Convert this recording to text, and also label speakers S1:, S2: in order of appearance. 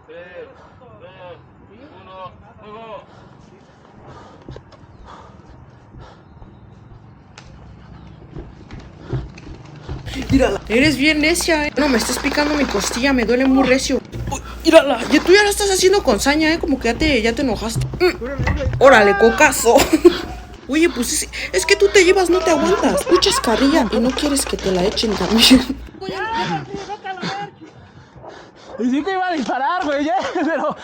S1: 3, 2, 1, ¡fuego!
S2: Mírala, eres bien necia, No, me estás picando mi costilla, me duele muy recio. Uy, mírala, tú ya lo estás haciendo con saña, Como que ya te enojaste. Órale, cocazo. Oye, pues es que tú te llevas, no te aguantas. Escuchas carrilla y no quieres que te la echen también.
S3: Y sí te iba a disparar, güey, pero...